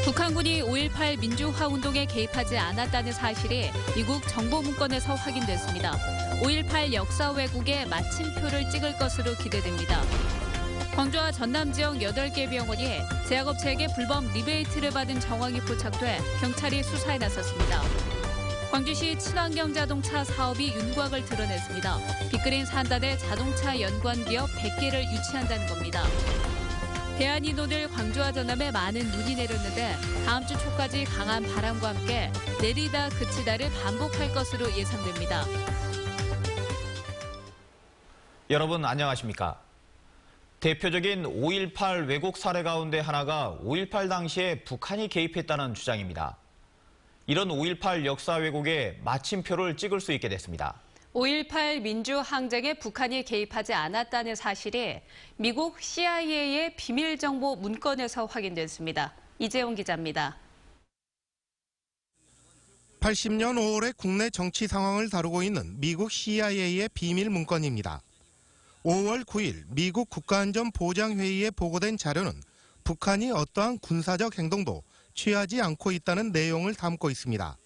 북한군이 5.18 민주화운동에 개입하지 않았다는 사실이 미국 정보문건에서 확인됐습니다. 5.18 역사 왜곡에 마침표를 찍을 것으로 기대됩니다. 광주와 전남 지역 8개 병원이 제약업체에게 불법 리베이트를 받은 정황이 포착돼 경찰이 수사에 나섰습니다. 광주시 친환경 자동차 사업이 윤곽을 드러냈습니다. 빅그린 산단의 자동차 연관 기업 100개를 유치한다는 겁니다. 대안이 오늘 광주와 전남에 많은 눈이 내렸는데 다음 주 초까지 강한 바람과 함께 내리다 그치다를 반복할 것으로 예상됩니다. 여러분 안녕하십니까? 대표적인 5.18 왜곡 사례 가운데 하나가 5.18 당시에 북한이 개입했다는 주장입니다. 이런 5.18 역사 왜곡에 마침표를 찍을 수 있게 됐습니다. 5.18 민주항쟁에 북한이 개입하지 않았다는 사실이 미국 CIA의 비밀정보 문건에서 확인됐습니다. 이재용 기자입니다. 80년 5월의 국내 정치 상황을 다루고 있는 미국 CIA의 비밀 문건입니다. 5월 9일 미국 국가안전보장회의에 보고된 자료는 북한이 어떠한 군사적 행동도 취하지 않고 있다는 내용을 담고 있습니다.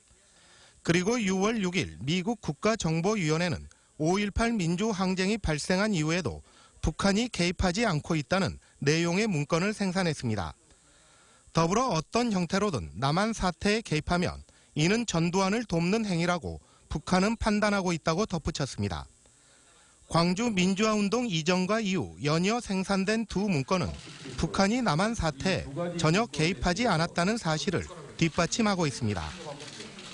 그리고 6월 6일 미국 국가정보위원회는 5.18 민주항쟁이 발생한 이후에도 북한이 개입하지 않고 있다는 내용의 문건을 생산했습니다. 더불어 어떤 형태로든 남한 사태에 개입하면 이는 전두환을 돕는 행위라고 북한은 판단하고 있다고 덧붙였습니다. 광주 민주화운동 이전과 이후 연이어 생산된 두 문건은 북한이 남한 사태에 전혀 개입하지 않았다는 사실을 뒷받침하고 있습니다.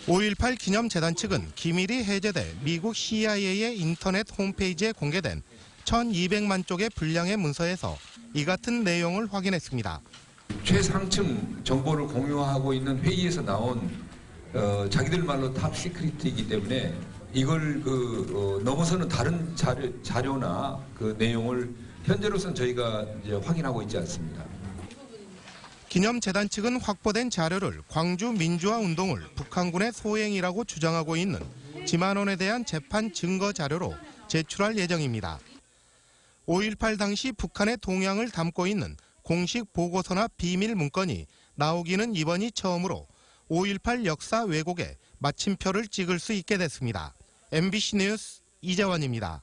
5.18 기념재단 측은 기밀이 해제돼 미국 CIA의 인터넷 홈페이지에 공개된 1,200만 쪽의 분량의 문서에서 이 같은 내용을 확인했습니다. 최상층 정보를 공유하고 있는 회의에서 나온 자기들 말로 탑 시크릿이기 때문에 이걸 넘어서는 다른 자료나 그 내용을 현재로서는 저희가 이제 확인하고 있지 않습니다. 기념재단 측은 확보된 자료를 광주 민주화운동을 북한군의 소행이라고 주장하고 있는 지만원에 대한 재판 증거 자료로 제출할 예정입니다. 5.18 당시 북한의 동향을 담고 있는 공식 보고서나 비밀 문건이 나오기는 이번이 처음으로 5.18 역사 왜곡에 마침표를 찍을 수 있게 됐습니다. MBC 뉴스 이재원입니다.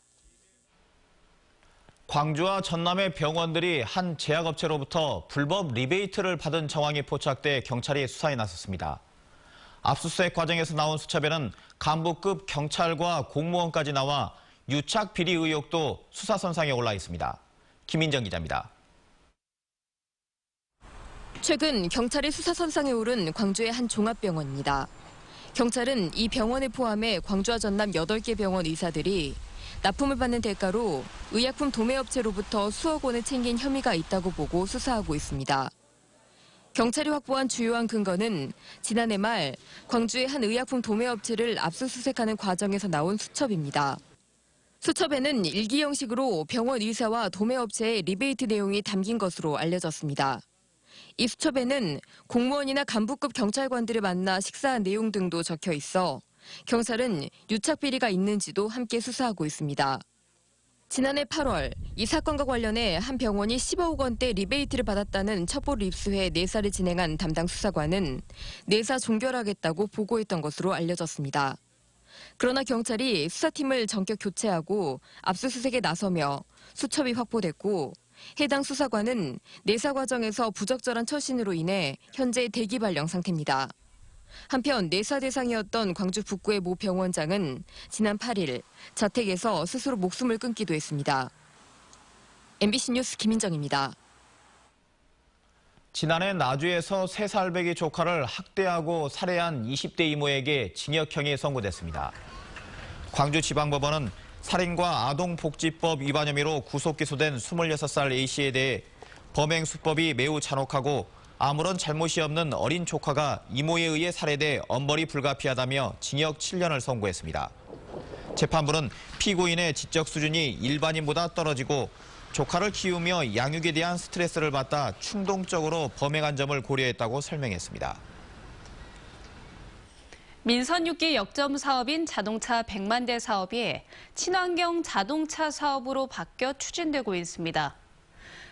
광주와 전남의 병원들이 한 제약업체로부터 불법 리베이트를 받은 정황이 포착돼 경찰이 수사에 나섰습니다. 압수수색 과정에서 나온 수첩에는 간부급 경찰과 공무원까지 나와 유착 비리 의혹도 수사선상에 올라 있습니다. 김인정 기자입니다. 최근 경찰의 수사선상에 오른 광주의 한 종합병원입니다. 경찰은 이 병원을 포함해 광주와 전남 8개 병원 의사들이 납품을 받는 대가로 의약품 도매업체로부터 수억 원을 챙긴 혐의가 있다고 보고 수사하고 있습니다. 경찰이 확보한 주요한 근거는 지난해 말 광주의 한 의약품 도매업체를 압수수색하는 과정에서 나온 수첩입니다. 수첩에는 일기 형식으로 병원 의사와 도매업체의 리베이트 내용이 담긴 것으로 알려졌습니다. 이 수첩에는 공무원이나 간부급 경찰관들을 만나 식사한 내용 등도 적혀 있어 경찰은 유착 비리가 있는지도 함께 수사하고 있습니다. 지난해 8월 이 사건과 관련해 한 병원이 15억 원대 리베이트를 받았다는 첩보를 입수해 내사를 진행한 담당 수사관은 내사 종결하겠다고 보고했던 것으로 알려졌습니다. 그러나 경찰이 수사팀을 전격 교체하고 압수수색에 나서며 수첩이 확보됐고 해당 수사관은 내사 과정에서 부적절한 처신으로 인해 현재 대기 발령 상태입니다. 한편 내사 대상이었던 광주 북구의 모 병원장은 지난 8일 자택에서 스스로 목숨을 끊기도 했습니다. MBC 뉴스 김인정입니다. 지난해 나주에서 3살배기 조카를 학대하고 살해한 20대 이모에게 징역형이 선고됐습니다. 광주지방법원은 살인과 아동복지법 위반 혐의로 구속 기소된 26살 A씨에 대해 범행 수법이 매우 잔혹하고 아무런 잘못이 없는 어린 조카가 이모에 의해 살해돼 엄벌이 불가피하다며 징역 7년을 선고했습니다. 재판부는 피고인의 지적 수준이 일반인보다 떨어지고 조카를 키우며 양육에 대한 스트레스를 받다 충동적으로 범행한 점을 고려했다고 설명했습니다. 민선 6기 역점 사업인 자동차 100만 대 사업이 친환경 자동차 사업으로 바뀌어 추진되고 있습니다.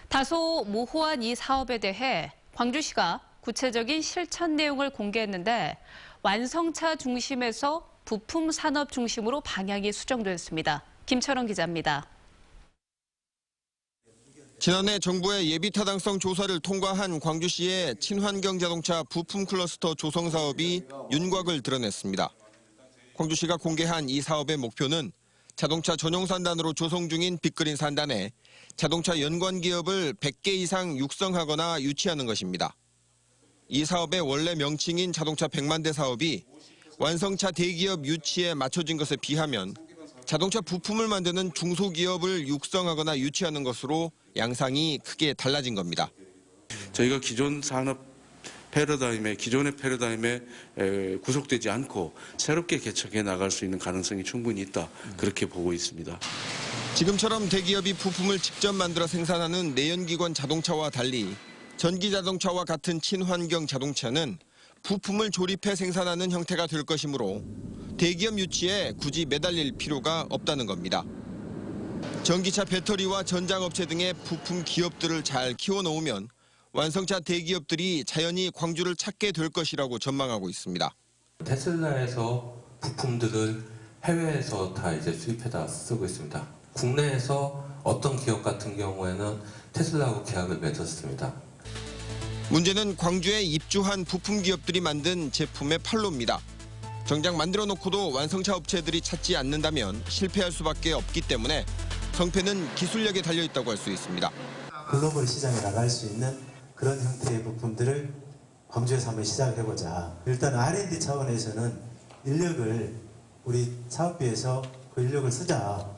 다소 모호한 이 사업에 대해 광주시가 구체적인 실천 내용을 공개했는데 완성차 중심에서 부품 산업 중심으로 방향이 수정됐습니다. 김철원 기자입니다. 지난해 정부의 예비타당성 조사를 통과한 광주시의 친환경 자동차 부품 클러스터 조성 사업이 윤곽을 드러냈습니다. 광주시가 공개한 이 사업의 목표는 자동차 전용 산단으로 조성 중인 빅그린 산단에 자동차 연관 기업을 100개 이상 육성하거나 유치하는 것입니다. 이 사업의 원래 명칭인 자동차 100만 대 사업이 완성차 대기업 유치에 맞춰진 것에 비하면 자동차 부품을 만드는 중소기업을 육성하거나 유치하는 것으로 양상이 크게 달라진 겁니다. 저희가 기존 산업 기존의 패러다임에 구속되지 않고 새롭게 개척해 나갈 수 있는 가능성이 충분히 있다. 그렇게 보고 있습니다. 지금처럼 대기업이 부품을 직접 만들어 생산하는 내연기관 자동차와 달리 전기자동차와 같은 친환경 자동차는 부품을 조립해 생산하는 형태가 될 것이므로 대기업 유치에 굳이 매달릴 필요가 없다는 겁니다. 전기차 배터리와 전장업체 등의 부품 기업들을 잘 키워놓으면 완성차 대기업들이 자연히 광주를 찾게 될 것이라고 전망하고 있습니다. 테슬라에서 부품들을 해외에서 다 이제 수입해다 쓰고 있습니다. 국내에서 어떤 기업 같은 경우에는 테슬라하고 계약을 맺었습니다. 문제는 광주에 입주한 부품 기업들이 만든 제품의 판로입니다. 정작 만들어 놓고도 완성차 업체들이 찾지 않는다면 실패할 수밖에 없기 때문에 성패는 기술력에 달려있다고 할 수 있습니다. 글로벌 시장에 나갈 수 있는 그런 형태의 부품들을 광주에서 한번 시작을 해보자. 일단 R&D 차원에서는 인력을 우리 사업비에서 그 인력을 쓰자.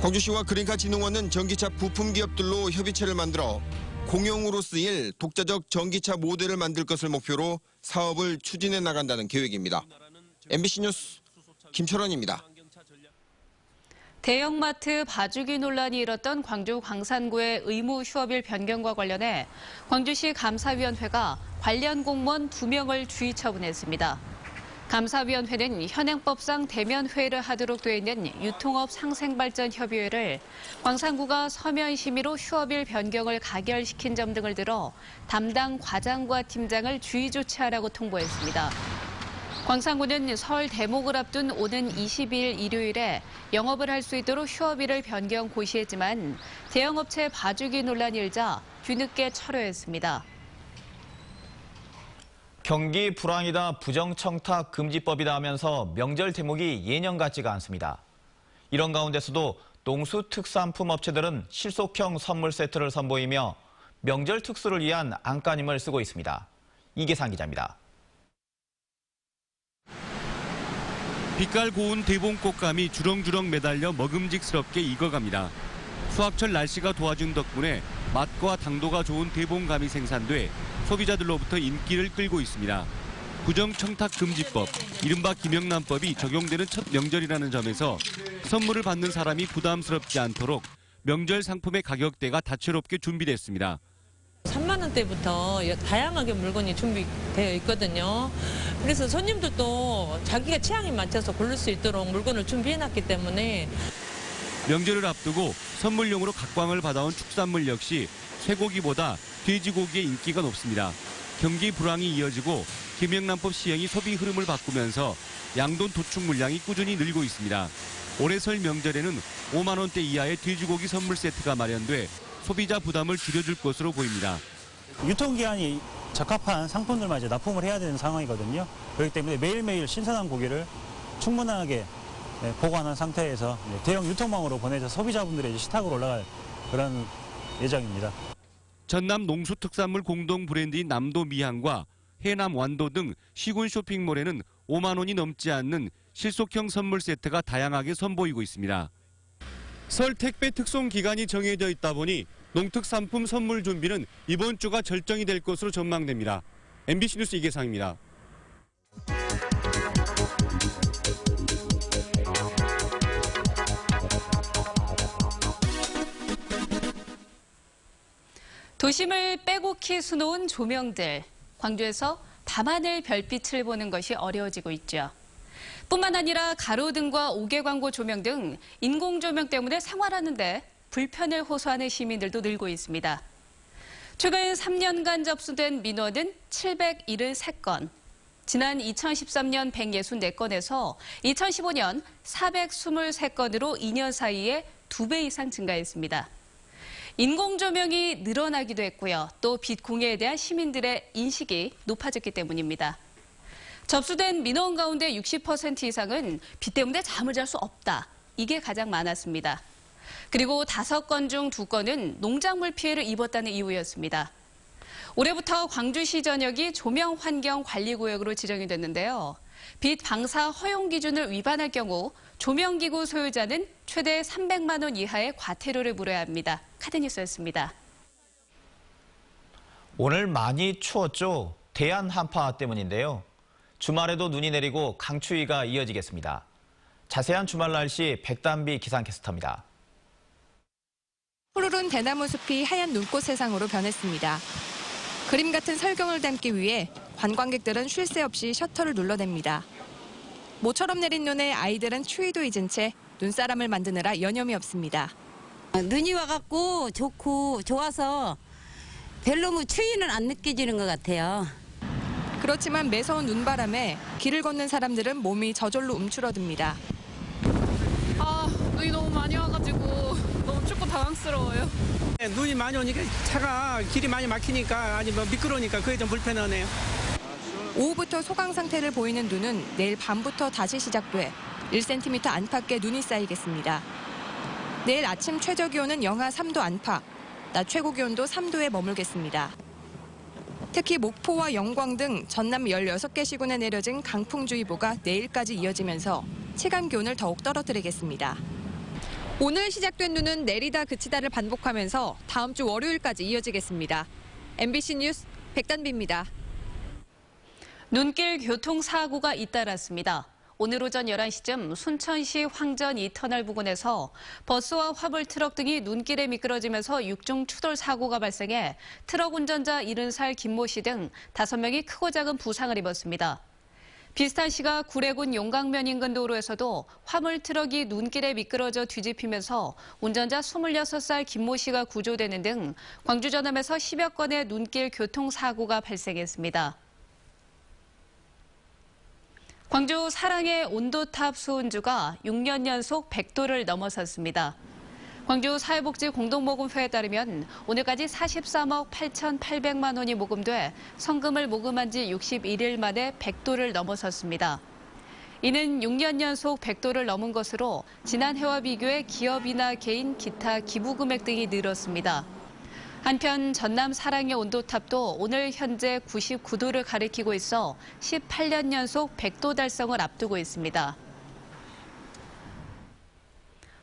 광주시와 그린카진흥원은 전기차 부품 기업들로 협의체를 만들어 공용으로 쓰일 독자적 전기차 모델을 만들 것을 목표로 사업을 추진해 나간다는 계획입니다. MBC 뉴스 김철원입니다. 대형마트 봐주기 논란이 일었던 광주 광산구의 의무 휴업일 변경과 관련해 광주시 감사위원회가 관련 공무원 2명을 주의 처분했습니다. 감사위원회는 현행법상 대면 회의를 하도록 돼 있는 유통업 상생발전협의회를 광산구가 서면 심의로 휴업일 변경을 가결시킨 점 등을 들어 담당 과장과 팀장을 주의 조치하라고 통보했습니다. 광산구는 설 대목을 앞둔 오는 22일 일요일에 영업을 할 수 있도록 휴업일을 변경 고시했지만 대형업체 봐주기 논란이 일자 뒤늦게 철회했습니다. 경기 불황이다 부정청탁 금지법이다 하면서 명절 대목이 예년 같지가 않습니다. 이런 가운데서도 농수특산품 업체들은 실속형 선물 세트를 선보이며 명절 특수를 위한 안간힘을 쓰고 있습니다. 이계상 기자입니다. 빛깔 고운 대봉꽃감이 주렁주렁 매달려 먹음직스럽게 익어갑니다. 수확철 날씨가 도와준 덕분에 맛과 당도가 좋은 대봉감이 생산돼 소비자들로부터 인기를 끌고 있습니다. 부정청탁금지법, 이른바 김영란법이 적용되는 첫 명절이라는 점에서 선물을 받는 사람이 부담스럽지 않도록 명절 상품의 가격대가 다채롭게 준비됐습니다. 3만 원대부터 다양하게 물건이 준비되어 있거든요. 그래서 손님들도 자기가 취향에 맞춰서 고를 수 있도록 물건을 준비해놨기 때문에 명절을 앞두고 선물용으로 각광을 받아온 축산물 역시 쇠고기보다 돼지고기의 인기가 높습니다. 경기 불황이 이어지고 김영란법 시행이 소비 흐름을 바꾸면서 양돈 도축 물량이 꾸준히 늘고 있습니다. 올해 설 명절에는 5만 원대 이하의 돼지고기 선물 세트가 마련돼 소비자 부담을 줄여줄 것으로 보입니다. 유통기한이 적합한 상품들만 이제 납품을 해야 되는 상황이거든요. 그렇기 때문에 매일매일 신선한 고기를 충분하게 보관한 상태에서 대형 유통망으로 보내서 소비자분들의 식탁으로 올라갈 그런 예정입니다. 전남 농수특산물 공동 브랜드인 남도 미향과 해남 완도 등 시군 쇼핑몰에는 5만 원이 넘지 않는 실속형 선물 세트가 다양하게 선보이고 있습니다. 설 택배 특송 기간이 정해져 있다 보니 농특산품 선물 준비는 이번 주가 절정이 될 것으로 전망됩니다. MBC 뉴스 이계상입니다. 도심을 빼곡히 수놓은 조명들. 광주에서 밤하늘 별빛을 보는 것이 어려워지고 있죠. 뿐만 아니라 가로등과 옥외광고 조명 등 인공조명 때문에 생활하는데 불편을 호소하는 시민들도 늘고 있습니다. 최근 3년간 접수된 민원은 773건. 지난 2013년 164건에서 2015년 423건으로 2년 사이에 2배 이상 증가했습니다. 인공조명이 늘어나기도 했고요. 또 빛 공해에 대한 시민들의 인식이 높아졌기 때문입니다. 접수된 민원 가운데 60% 이상은 빛 때문에 잠을 잘 수 없다. 이게 가장 많았습니다. 그리고 5건 중 2건은 농작물 피해를 입었다는 이유였습니다. 올해부터 광주시 전역이 조명환경관리구역으로 지정이 됐는데요. 빛 방사 허용 기준을 위반할 경우 조명기구 소유자는 최대 300만 원 이하의 과태료를 물어야 합니다. 카드뉴스였습니다. 오늘 많이 추웠죠? 대한 한파 때문인데요. 주말에도 눈이 내리고 강추위가 이어지겠습니다. 자세한 주말 날씨 백담비 기상캐스터입니다. 푸르른 대나무 숲이 하얀 눈꽃 세상으로 변했습니다. 그림 같은 설경을 담기 위해 관광객들은 쉴 새 없이 셔터를 눌러댑니다. 모처럼 내린 눈에 아이들은 추위도 잊은 채 눈사람을 만드느라 여념이 없습니다. 눈이 와갖고 좋고 좋아서 별로 추위는 안 느껴지는 것 같아요. 그렇지만 매서운 눈바람에 길을 걷는 사람들은 몸이 저절로 움츠러듭니다. 눈이 너무 많이 와가지고 너무 춥고 당황스러워요. 눈이 많이 오니까 차가 길이 많이 막히니까 아니 미끄러우니까 그게 좀 불편하네요. 오후부터 소강 상태를 보이는 눈은 내일 밤부터 다시 시작돼 1cm 안팎의 눈이 쌓이겠습니다. 내일 아침 최저 기온은 영하 3도 안팎, 낮 최고 기온도 3도에 머물겠습니다. 특히 목포와 영광 등 전남 16개 시군에 내려진 강풍주의보가 내일까지 이어지면서 체감 기온을 더욱 떨어뜨리겠습니다. 오늘 시작된 눈은 내리다 그치다를 반복하면서 다음 주 월요일까지 이어지겠습니다. MBC 뉴스 백단비입니다. 눈길 교통사고가 잇따랐습니다. 오늘 오전 11시쯤 순천시 황전 2터널 부근에서 버스와 화물트럭 등이 눈길에 미끄러지면서 6중 추돌 사고가 발생해 트럭 운전자 70살 김모 씨 등 5명이 크고 작은 부상을 입었습니다. 비슷한 시각 구례군 용강면 인근 도로에서도 화물트럭이 눈길에 미끄러져 뒤집히면서 운전자 26살 김모 씨가 구조되는 등 광주 전남에서 10여 건의 눈길 교통사고가 발생했습니다. 광주 사랑의 온도탑 수은주가 6년 연속 100도를 넘어섰습니다. 광주 사회복지 공동모금회에 따르면 오늘까지 43억 8,800만 원이 모금돼 성금을 모금한 지 61일 만에 100도를 넘어섰습니다. 이는 6년 연속 100도를 넘은 것으로 지난해와 비교해 기업이나 개인 기타 기부 금액 등이 늘었습니다. 한편 전남 사랑의 온도탑도 오늘 현재 99도를 가리키고 있어 18년 연속 100도 달성을 앞두고 있습니다.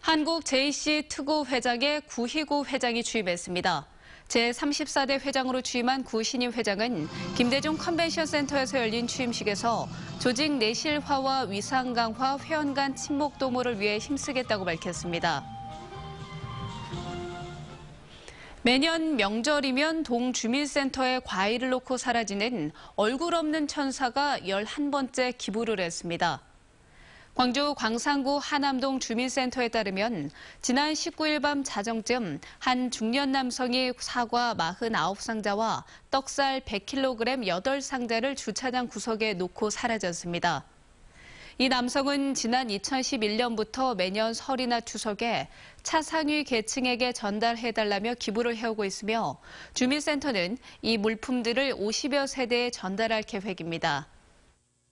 한국 JC 투고 회장에 구희구 회장이 취임했습니다. 제34대 회장으로 취임한 구 신임 회장은 김대중 컨벤션센터에서 열린 취임식에서 조직 내실화와 위상 강화, 회원 간 친목 도모를 위해 힘쓰겠다고 밝혔습니다. 매년 명절이면 동주민센터에 과일을 놓고 사라지는 얼굴 없는 천사가 11번째 기부를 했습니다. 광주 광산구 하남동 주민센터에 따르면 지난 19일 밤 자정쯤 한 중년 남성이 사과 49상자와 떡살 100kg 8상자를 주차장 구석에 놓고 사라졌습니다. 이 남성은 지난 2011년부터 매년 설이나 추석에 차상위 계층에게 전달해달라며 기부를 해오고 있으며 주민센터는 이 물품들을 50여 세대에 전달할 계획입니다.